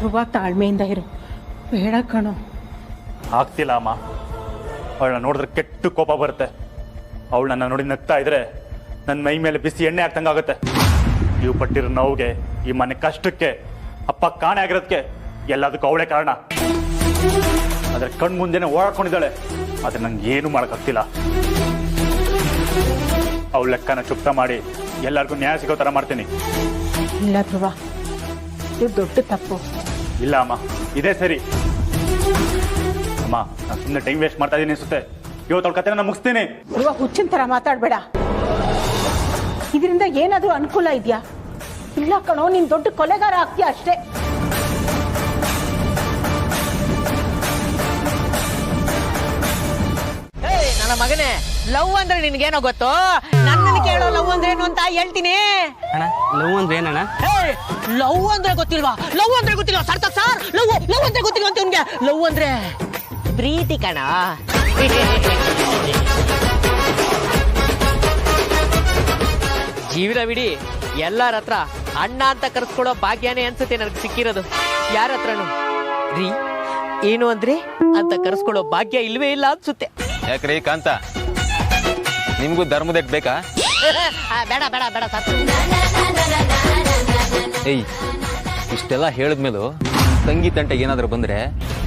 ಧ್ರುವ ತಾಳ್ಮೆಯಿಂದ ಇರು, ಬೇಡ ಕಣೋ. ಆಗ್ತಿಲ್ಲ ಅಮ್ಮ, ಅವಳನ್ನ ನೋಡಿದ್ರೆ ಕೆಟ್ಟು ಕೋಪ ಬರುತ್ತೆ. ಅವಳು ನನ್ನ ನೋಡಿ ನಗ್ತಾ ಇದ್ರೆ ನನ್ನ ಮೈ ಮೇಲೆ ಬಿಸಿ ಎಣ್ಣೆ ಹಾಕ್ತಂಗಾಗುತ್ತೆ. ನೀವು ಪಟ್ಟಿರೋ ನೋವಿಗೆ, ಈ ಮನೆ ಕಷ್ಟಕ್ಕೆ, ಅಪ್ಪ ಕಾಣೆ ಆಗಿರೋದಕ್ಕೆ ಎಲ್ಲದಕ್ಕೂ ಅವಳೇ ಕಾರಣ. ಆದ್ರೆ ಕಣ್ ಮುಂದೆನೆ ಓಡಾಡ್ಕೊಂಡಿದ್ದಾಳೆ, ಆದ್ರೆ ನಂಗೆ ಏನು ಮಾಡೋಕ್ಕಾಗ್ತಿಲ್ಲ. ಅವಳ ಲೆಕ್ಕನ ಚುಕ್ತ ಮಾಡಿ ಎಲ್ಲರಿಗೂ ನ್ಯಾಯ ಸಿಗೋ ಥರ ಮಾಡ್ತೀನಿ. ಇಲ್ಲ ಧ್ರುವ, ಇದು ದೊಡ್ಡ ತಪ್ಪು. ಇಲ್ಲ ಅಮ್ಮ, ಇದೇ ಸರಿ. ಅಮ್ಮ, ನಾನು ಸುಮ್ಮನೆ ಟೈಮ್ ವೇಸ್ಟ್ ಮಾಡ್ತಾ ಇದ್ದೀನಿ ಅನ್ಸುತ್ತೆ. ಇವತ್ತು ಅವಳ ಕಥೆನ ಮುಗಿಸ್ತೀನಿ. ಧ್ರುವ, ಹುಚ್ಚಿನ ಥರ ಮಾತಾಡಬೇಡ. ಇದರಿಂದ ಏನಾದರೂ ಅನುಕೂಲ ಇದೆಯಾ? ಇಲ್ಲ ಕಣೋ, ನೀನು ದೊಡ್ಡ ಕೊಲೆಗಾರ ಆಗ್ತೀಯ ಅಷ್ಟೇ. ನನ್ನ ಮಗನೇ, ಲವ್ ಅಂದ್ರೆ ನಿನ್ಗೇನೋ ಗೊತ್ತು? ನನ್ನನ್ನು ಕೇಳೋ ಲವ್ ಅಂದ್ರೆ ಏನು ಅಂತ ಹೇಳ್ತೀನಿ. ಅಣ್ಣ, ಲವ್ ಅಂದ್ರೆ ಏನಣ್ಣ? ಲವ್ ಅಂದ್ರೆ ಗೊತ್ತಿಲ್ವಾ? ಲವ್ ಅಂದ್ರೆ ಗೊತ್ತಿಲ್ವಾ? ಸರ್ ಲವ್ ಅಂದ್ರೆ ಗೊತ್ತಿಲ್ವಾ ಅಂತ ನಿಮ್ಗೆ? ಲವ್ ಅಂದ್ರೆ ಪ್ರೀತಿ ಕಣ. ಜೀವನವಿಡೀ ಎಲ್ಲರ ಹತ್ರ ಅಣ್ಣ ಅಂತ ಕರೆಸ್ಕೊಳ್ಳೋ ಭಾಗ್ಯನೇ ಅನ್ಸುತ್ತೆ ನನಗೆ ಸಿಕ್ಕಿರೋದು. ಯಾರ ಹತ್ರನು ರೀ ಏನು ಅಂದ್ರೆ ಅಂತ ಕರೆಸ್ಕೊಳ್ಳೋ ಭಾಗ್ಯ ಇಲ್ವೇ ಇಲ್ಲ ಅನ್ಸುತ್ತೆ. ಯಾಕ್ರಿ ಕಾಂತ, ನಿಮ್ಗೂ ಧರ್ಮದೆಟ್ ಬೇಕಾ? ಬೇಡ ಬೇಡ ಬೇಡ ಸಾಕು. ಏಯ್, ಇಷ್ಟೆಲ್ಲ ಹೇಳಿದ್ಮೇಲೂ ತಂಗಿ ತಂಟೆಗೆ ಏನಾದರೂ ಬಂದ್ರೆ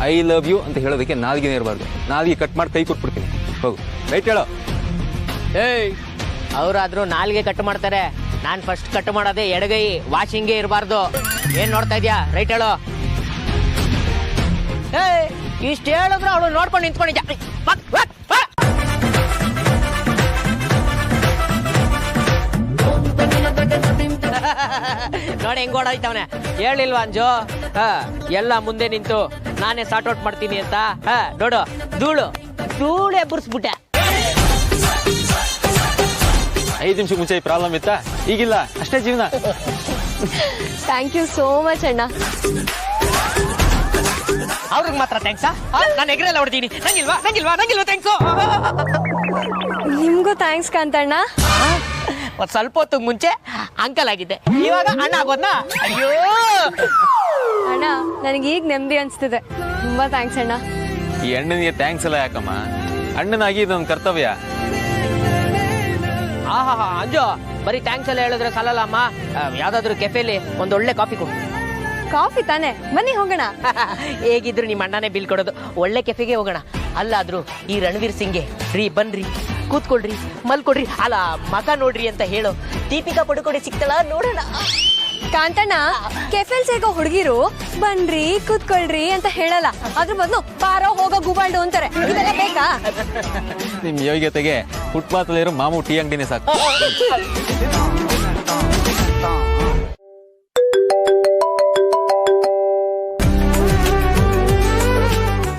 ಐ ಲವ್ ಯು ಅಂತ ಹೇಳೋದಕ್ಕೆ ನಾಲ್ಗಿನೇ ಇರಬಾರ್ದು. ನಾಲ್ಗೆ ಕಟ್ ಮಾಡಿ ಕೈ ಕೊಟ್ಬಿಡ್ತೀನಿ. ಹೋಗು, ರೈಟ್ ಹೇಳೋ. ಏಯ್, ಅವರಾದ್ರೂ ನಾಲ್ಗೆ ಕಟ್ ಮಾಡ್ತಾರೆ, ನಾನ್ ಫಸ್ಟ್ ಕಟ್ ಮಾಡೋದೇ ಎಡಗೈ. ವಾಷಿಂಗೇ ಇರಬಾರ್ದು. ಏನ್ ನೋಡ್ತಾ ಇದ್ಯಾ? ರೈಟ್ ಹೇಳೋ. ಏಯ್, ಇಷ್ಟ ಹೇಳಿದ್ರು ಅವಳು ನೋಡ್ಕೊಂಡು ನಿಂತ್ಕೊಂಡಿದ್ಯಾ? ನೋಡಿ ಹೆಂಗ್ ಓಡಾಯ್ತವನೆ. ಹೇಳಿಲ್ವಾ ಅಂಜು? ಎಲ್ಲ ಮುಂದೆ ನಿಂತು ನಾನೇ ಸಾರ್ಟ್ ಔಟ್ ಮಾಡ್ತೀನಿ ಅಂತ. ನೋಡು, ಧೂಳೆ ಬುರ್ಸ್ಬಿಟ್ಟೆ. 5 ನಿಮಿಷ ಮುಂಚೆ ಈ ಪ್ರಾಬ್ಲಮ್ ಇತ್ತಾ? ಈಗಿಲ್ಲ, ಅಷ್ಟೇ ಜೀವನ. ಥ್ಯಾಂಕ್ ಯು ಸೋ ಮಚ್ ಅಣ್ಣ. ಅವ್ರಿಗೆ ಮಾತ್ರ ಥ್ಯಾಂಕ್ಸಾ? ನಾನು ಎಗ್ರೆಲ್ಲ ಹೊಡ್ತೀನಿ. ನಂಗಿಲ್ವಾ ಥ್ಯಾಂಕ್ಸು. ನಿಮ್ಗೂ ಥ್ಯಾಂಕ್ಸ್ ಕಾಂತಣ್ಣ. ಒಂದ್ ಸ್ವಲ್ಪ ಹೊತ್ತು ಮುಂಚೆ ಅಂಕಲ್ ಆಗಿದ್ದೆ, ಇವಾಗ ಅಣ್ಣ ಆಗೋದ್ನಾ? ಅಯ್ಯೋ ಅಣ್ಣ, ನನಗೆ ಈಗ ನೆಮ್ಮದಿ ಅನ್ಸ್ತಿದೆ. ತುಂಬಾ ಥ್ಯಾಂಕ್ಸ್ ಅಣ್ಣ. ಈ ಅಣ್ಣನಿಗೆ ಥ್ಯಾಂಕ್ಸ್ ಎಲ್ಲ ಯಾಕಮ್ಮ? ಅಣ್ಣನಾಗಿ ಇದೊಂದು ಕರ್ತವ್ಯ. ಆಹಾ ಅಂಜು, ಬರೀ ಥ್ಯಾಂಕ್ಸ್ ಎಲ್ಲ ಹೇಳಿದ್ರೆ ಸಾಲಲ್ಲ ಅಮ್ಮ. ಯಾವ್ದಾದ್ರು ಕೆಫೆಲಿ ಒಂದೊಳ್ಳೆ ಕಾಫಿ ಕೊಡು. ಕಾಫಿ ತಾನೆ, ಬನ್ನಿ ಹೋಗೋಣ. ಹೇಗಿದ್ರು ನಿಮ್ಮ ಅಣ್ಣನೇ ಬಿಲ್ ಕೊಡೋದು. ಒಳ್ಳೆ ಕೆಫೆಗೆ ಹೋಗೋಣ. ಅಲ್ಲಾದ್ರೂ ಈ ರಣವೀರ್ ಸಿಂಗ್ಗೆ ರೀ ಬನ್ರಿ, ಕೂತ್ಕೊಳ್ರಿ, ಮಲ್ಕೊಡ್ರಿ, ಅಲ್ಲ ಮಗ ನೋಡ್ರಿ ಅಂತ ಹೇಳು. ದೀಪಿಕಾ ಪಡುಕೋಡೆ ಸಿಗ್ತಾಳ ನೋಡೋಣ. ಕಾಂತಣ್ಣ, ಕೆಫೆಲ್ ಸಿಗೋ ಹುಡುಗಿರು ಬನ್ರಿ ಕೂತ್ಕೊಳ್ರಿ ಅಂತ ಹೇಳಲ್ಲ. ಅದ್ರ ಬದಲು ಬಾರೋ ಹೋಗೋ ಗುಬಾಲ್ಡು ಅಂತಾರೆ. ಇದೆಲ್ಲ ಬೇಕಾ? ನಿಮ್ ಯೋಗ್ಯತೆಗೆ ಫುಟ್ಪಾತ್ ಅಲ್ಲಿರೋ ಮಾಮೂ ಟೀ ಅಂಗಡಿನೇ ಸಾಕು.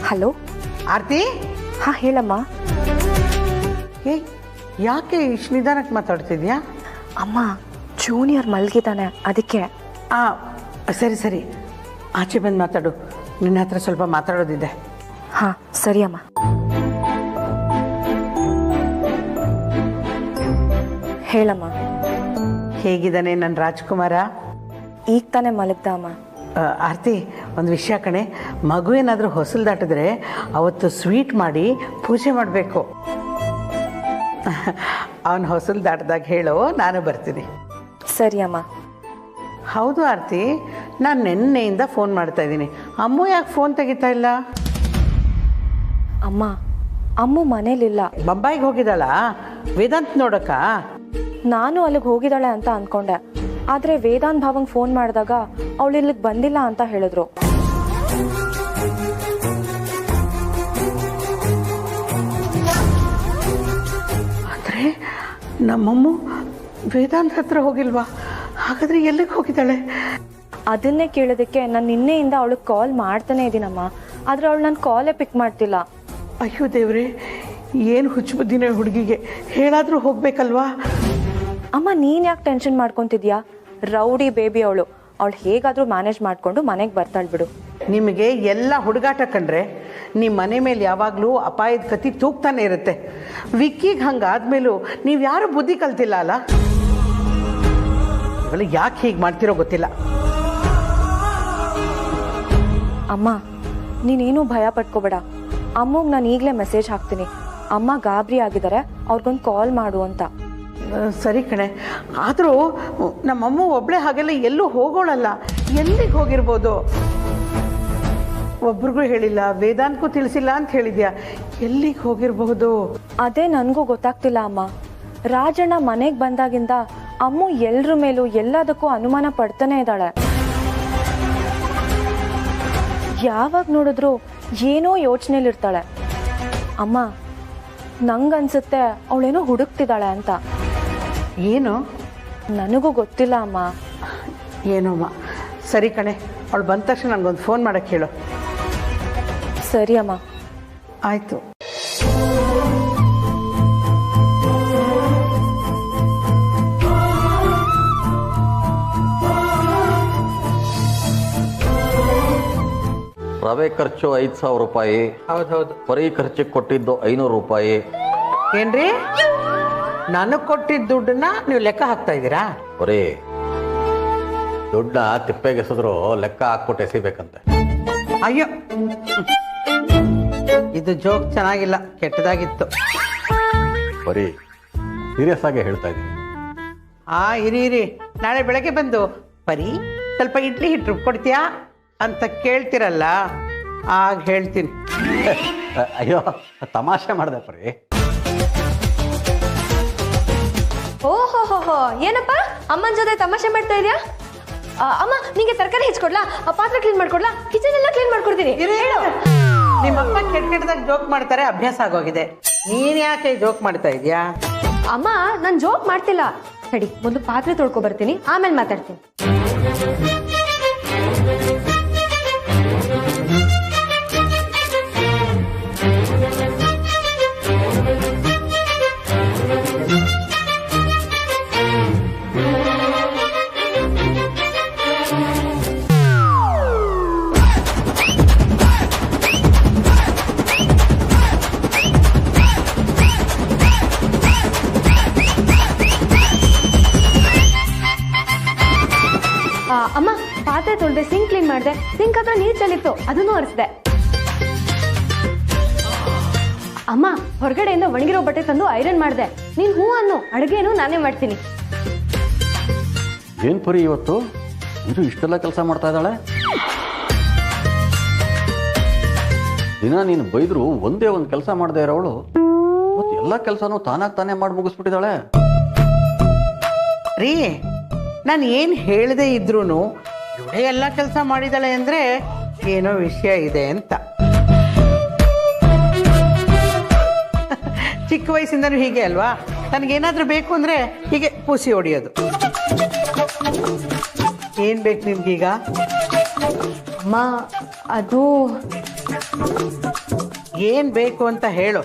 ಹಲೋ ಆರ್ತಿ? ಹಾ ಹೇಳಮ್ಮ. ಏ, ಯಾಕೆ ಇಷ್ಟು ನಿಧಾನಕ್ಕೆ ಮಾತಾಡ್ತಿದ್ಯಾ? ಅಮ್ಮ, ಜೂನಿಯರ್ ಮಲ್ಗಿದ್ದಾನೆ, ಅದಕ್ಕೆ. ಸರಿ ಸರಿ, ಆಚೆ ಬಂದು ಮಾತಾಡು. ನಿನ್ನ ಹತ್ರ ಸ್ವಲ್ಪ ಮಾತಾಡೋದಿದೆ. ಹಾ ಸರಿ ಅಮ್ಮ. ಹೇಳಮ್ಮ. ಹೇಗಿದ್ದಾನೆ ನನ್ನ ರಾಜ್ಕುಮಾರ? ಈಗ ತಾನೇ ಮಲಗ್ದ ಅಮ್ಮ. ಆರ್ತಿ, ಒಂದು ವಿಷಯ ಕಣೆ, ಮಗು ಏನಾದರೂ ಹೊಸಲು ದಾಟಿದ್ರೆ ಅವತ್ತು ಸ್ವೀಟ್ ಮಾಡಿ ಪೂಜೆ ಮಾಡಬೇಕು. ಅವನು ಹೊಸಲು ದಾಟಿದಾಗ ಹೇಳೋ, ನಾನು ಬರ್ತೀನಿ. ಸರಿ ಅಮ್ಮ. ಹೌದು ಆರ್ತಿ, ನಾನು ನಿನ್ನೆಯಿಂದ ಫೋನ್ ಮಾಡ್ತಾ ಇದ್ದೀನಿ. ಅಮ್ಮು ಯಾಕೆ ಫೋನ್ ತೆಗಿತಾ ಇಲ್ಲ? ಅಮ್ಮ, ಅಮ್ಮು ಮನೇಲಿಲ್ಲ. ಬೊಂಬಾಯಿಗೆ ಹೋಗಿದ್ದಾಳ ವೇದಾಂತ್ ನೋಡಕ್ಕ? ನಾನು ಅಲ್ಲಿಗೆ ಹೋಗಿದ್ದಾಳೆ ಅಂತ ಅಂದ್ಕೊಂಡೆ. ಆದರೆ ವೇದಾಂತ್ ಭಾವಂಗೆ ಫೋನ್ ಮಾಡಿದಾಗ ಅವಳು ಇಲ್ಲಿಗೆ ಬಂದಿಲ್ಲ ಅಂತ ಹೇಳಿದ್ರು. ಅಂದರೆ ನಮ್ಮಮ್ಮ ವೇದಾಂತ್ ಹತ್ರ ಹೋಗಿಲ್ವಾ? ಹಾಗಾದರೆ ಎಲ್ಲಿಗೆ ಹೋಗಿದ್ದಾಳೆ? ಅದನ್ನೇ ಕೇಳೋದಕ್ಕೆ ನಾನು ನಿನ್ನೆಯಿಂದ ಅವಳಿಗೆ ಕಾಲ್ ಮಾಡ್ತಾನೆ ಇದ್ದೀನಮ್ಮ. ಆದರೆ ಅವಳು ನನ್ನ ಕಾಲೇ ಪಿಕ್ ಮಾಡ್ತಿಲ್ಲ. ಅಯ್ಯೋ ದೇವ್ರೆ, ಏನು ಹುಚ್ಚು ಬುದ್ಧಿನೇ ಹುಡುಗಿಗೆ. ಹೇಳಾದರೂ ಹೋಗ್ಬೇಕಲ್ವಾ? ಅಮ್ಮ, ನೀನು ಯಾಕೆ ಟೆನ್ಷನ್ ಮಾಡ್ಕೊತಿದ್ಯಾ? ರೌಡಿ ಬೇಬಿ ಅವಳು ಹೇಗಾದರೂ ಮ್ಯಾನೇಜ್ ಮಾಡಿಕೊಂಡು ಮನೆಗೆ ಬರ್ತಾಳೆ ಬಿಡು. ನಿಮಗೆ ಎಲ್ಲ ಹುಡುಗಾಟ ಕಂಡ್ರೆ ನಿಮ್ಮ ಮನೆ ಮೇಲೆ ಯಾವಾಗಲೂ ಅಪಾಯದ ಕತ್ತಿ ತೂಗ್ತಾನೆ ಇರುತ್ತೆ. ವಿಕ್ಕಿಗೆ ಹಂಗಾದ್ಮೇಲೂ ನೀವು ಯಾರು ಬುದ್ಧಿ ಕಲ್ತಿಲ್ಲ ಅಲ್ಲ? ಇವೆಲ್ಲ ಯಾಕೆ ಹೀಗೆ ಮಾಡ್ತಿರೋ ಗೊತ್ತಿಲ್ಲ. ಅಮ್ಮ ನೀನೇನು ಭಯ ಪಟ್ಕೋಬೇಡ. ಅಮ್ಮಗೆ ನಾನು ಈಗಲೇ ಮೆಸೇಜ್ ಹಾಕ್ತೀನಿ, ಅಮ್ಮ ಗಾಬರಿ ಆಗಿದ್ದಾರೆ, ಅವ್ರಿಗೊಂದು ಕಾಲ್ ಮಾಡು ಅಂತ. ಸರಿ ಕಣೆ. ಆದರೂ ನಮ್ಮಮ್ಮ ಒಬ್ಬಳೇ ಹಾಗೆಲ್ಲ ಎಲ್ಲೂ ಹೋಗೋಳಲ್ಲ. ಎಲ್ಲಿಗೆ ಹೋಗಿರ್ಬೋದು? ಒಬ್ರಿಗೂ ಹೇಳಿಲ್ಲ, ವೇದಾಂತಕ್ಕೂ ತಿಳಿಸಿಲ್ಲ ಅಂತ ಹೇಳಿದ್ಯಾ. ಎಲ್ಲಿಗೆ ಹೋಗಿರಬಹುದು? ಅದೇ ನನಗೂ ಗೊತ್ತಾಗ್ತಿಲ್ಲ ಅಮ್ಮ. ರಾಜಣ್ಣ ಮನೆಗೆ ಬಂದಾಗಿಂದ ಅಮ್ಮ ಎಲ್ರ ಮೇಲೂ ಎಲ್ಲದಕ್ಕೂ ಅನುಮಾನ ಪಡ್ತಾನೆ ಇದ್ದಾಳೆ. ಯಾವಾಗ ನೋಡಿದ್ರು ಏನೋ ಯೋಚನೆಲಿರ್ತಾಳೆ. ಅಮ್ಮ ನಂಗನ್ಸುತ್ತೆ ಅವಳೇನೋ ಹುಡುಕ್ತಿದ್ದಾಳೆ ಅಂತ. ಏನು? ನನಗೂ ಗೊತ್ತಿಲ್ಲ ಅಮ್ಮ. ಏನೋಮ್ಮ. ಸರಿ ಕಣೆ, ಅವಳು ಬಂದ ತಕ್ಷಣ ನನಗೊಂದು ಫೋನ್ ಮಾಡೋಕ್ಕೆ ಹೇಳು. ಸರಿ ಅಮ್ಮ. ಆಯಿತು. ರವೆ ಖರ್ಚು 5,000 ರೂಪಾಯಿ. ಹೌದೌದು. ಪರಿ ಖರ್ಚಿಗೆ ಕೊಟ್ಟಿದ್ದು 500 ರೂಪಾಯಿ. ಏನ್ರಿ, ನನಗೆ ಕೊಟ್ಟಿದ್ದ ದುಡ್ಡನ್ನ ನೀವು ಲೆಕ್ಕ ಹಾಕ್ತಾ ಇದ್ದೀರಾ? ಪರಿ ದುಡ್ಡ ತಿಪ್ಪೆಗೆಸಿದ್ರು ಲೆಕ್ಕ ಹಾಕ್ಬಿಟ್ಟು ಎಸಿಬೇಕಂತೆ. ಅಯ್ಯೋ, ಇದು ಜೋಕ್ ಚೆನ್ನಾಗಿಲ್ಲ, ಕೆಟ್ಟದಾಗಿತ್ತು. ಪರಿ ಸೀರಿಯಸ್ ಆಗಿ ಹೇಳ್ತಾ ಇದ್ದೀನಿ. ಇರಿ, ನಾಳೆ ಬೆಳಗ್ಗೆ ಬಂದು ಪರಿ ಸ್ವಲ್ಪ ಇಡ್ಲಿ ಹಿಟ್ಟು ರುಬ್ಕೊಡ್ತೀಯಾ ಅಂತ ಕೇಳ್ತಿರಲ್ಲ, ಆಗ ಹೇಳ್ತೀನಿ. ಅಯ್ಯೋ, ತಮಾಷೆ ಮಾಡಿದೆ ಪರಿ. ಓಹೋ, ಏನಪ್ಪ ಅಮ್ಮನ ಜೊತೆ ತಮಾಷೆ ಮಾಡ್ತಾ ಇದೆಯಾ? ಅಮ್ಮ ನಿಂಗೆ ತರಕಾರಿ ಹೆಚ್ಚಿಕೊಡ್ಲಾ, ಪಾತ್ರೆ ಕ್ಲೀನ್ ಮಾಡ್ಕೊಡ್ಲಾ, ಕಿಚನ್ ಎಲ್ಲ ಕ್ಲೀನ್ ಮಾಡ್ಕೊಡ್ತೀನಿ. ಹೇಳು. ನಿಮ್ಮಪ್ಪ ಕೆಟ್ಟದಾಗ ಜೋಕ್ ಮಾಡ್ತಾರೆ, ಅಭ್ಯಾಸ ಆಗೋಗಿದೆ. ನೀನ್ ಯಾಕೆ ಜೋಕ್ ಮಾಡ್ತಾ ಇದೀಯಾ? ಅಮ್ಮ ನಾನು ಜೋಕ್ ಮಾಡ್ತಿಲ್ಲ. ಸರಿ, ಮೊದಲು ಪಾತ್ರೆ ತೊಳ್ಕೊ ಬರ್ತೀನಿ, ಆಮೇಲೆ ಮಾತಾಡ್ತೀನಿ. ಅಮ್ಮ ಪಾತ್ರೆ ತೊಳ್ದೆ, ಸಿಂಕ್ ಕ್ಲೀನ್ ಮಾಡಿದೆ, ಸಿಂಕ್ ಹತ್ರ ನೀರು ಚೆಲ್ಲಿತ್ತು, ಅದನ್ನು ಒರೆಸಿದೆ. ಅಮ್ಮ ಹೊರಗಡೆಯಿಂದ ಒಣಗಿರೋ ಬಟ್ಟೆ ತಂದು ಐರನ್ ಮಾಡಿದೆ. ನೀನ್ ಹೂ ಅನ್ನು, ಅಡುಗೆನೂ ನಾನೇ ಮಾಡ್ತೀನಿ. ಏನ್ ಪರಿ ಇವತ್ತು ಇದು ಇಷ್ಟೆಲ್ಲ ಕೆಲಸ ಮಾಡ್ತಾ ಇದ್ದಾಳೆ? ದಿನ ನೀನು ಬೈದ್ರು ಒಂದೇ ಒಂದು ಕೆಲಸ ಮಾಡದೆ ಇರೋವಳು ಮತ್ತೆ ಎಲ್ಲ ಕೆಲಸನೂ ತಾನೇ ಮಾಡಿ ಮುಗಿಸ್ಬಿಟ್ಟಿದ್ದಾಳೆ. ರೀ, ನಾನು ಏನು ಹೇಳದೆ ಇದ್ರೂ ಇವಳೇ ಎಲ್ಲ ಕೆಲಸ ಮಾಡಿದಾಳೆ ಅಂದರೆ ಏನೋ ವಿಷಯ ಇದೆ ಅಂತ. ಚಿಕ್ಕ ವಯಸ್ಸಿಂದನೂ ಹೀಗೆ ಅಲ್ವಾ? ನನಗೇನಾದರೂ ಬೇಕು ಅಂದರೆ ಹೀಗೆ ಪೂಸಿ ಹೊಡಿಯೋದು. ಏನು ಬೇಕು ನಿಮ್ಗೀಗ? ಅಮ್ಮ ಅದು ಏನು ಬೇಕು ಅಂತ ಹೇಳು.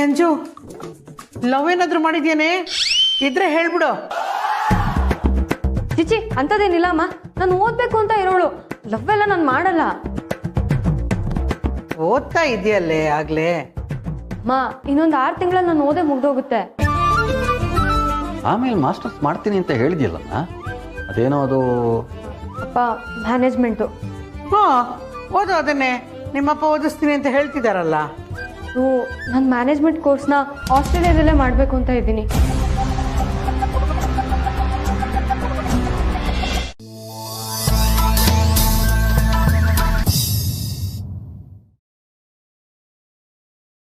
ಅಂಜು, ಲವ್ ಏನಾದರೂ ಮಾಡಿದ್ಯಾನೆ? ಇದ್ರೆ ಹೇಳ್ಬಿಡು. ಚಿಚಿ ಅಂಥದ್ದೇನಿಲ್ಲ ಅಮ್ಮ, ನಾನು ಓದ್ಬೇಕು ಅಂತ ಇರೋಳು. ಲವ್ ಎಲ್ಲ ನಾನು ಮಾಡಲ್ಲ. ಓದ್ತಾ ಇದೆಯಲ್ಲೇ ಆಗ್ಲೇ? ಅಮ್ಮ ಇನ್ನೊಂದು 6 ತಿಂಗಳಲ್ಲಿ ನಾನು ಓದೇ ಮುಗ್ದೋಗುತ್ತೆ. ಆಮೇಲೆ ಮಾಸ್ಟರ್ಸ್ ಮಾಡ್ತೀನಿ ಅಂತ ಹೇಳಿದ್ಯಲ್ಲಮ್ಮ, ಅದೇನೋ ಅದು ಅಪ್ಪ ಮ್ಯಾನೇಜ್ಮೆಂಟು. ಹಾಂ, ಓದು ಅದನ್ನೇ. ನಿಮ್ಮಪ್ಪ ಓದಿಸ್ತೀನಿ ಅಂತ ಹೇಳ್ತಿದ್ದಾರಲ್ಲ. ನಾನು ಮ್ಯಾನೇಜ್ಮೆಂಟ್ ಕೋರ್ಸ್ನ ಆಸ್ಟ್ರೇಲಿಯಾದಲ್ಲೇ ಮಾಡಬೇಕು ಅಂತ ಇದ್ದೀನಿ.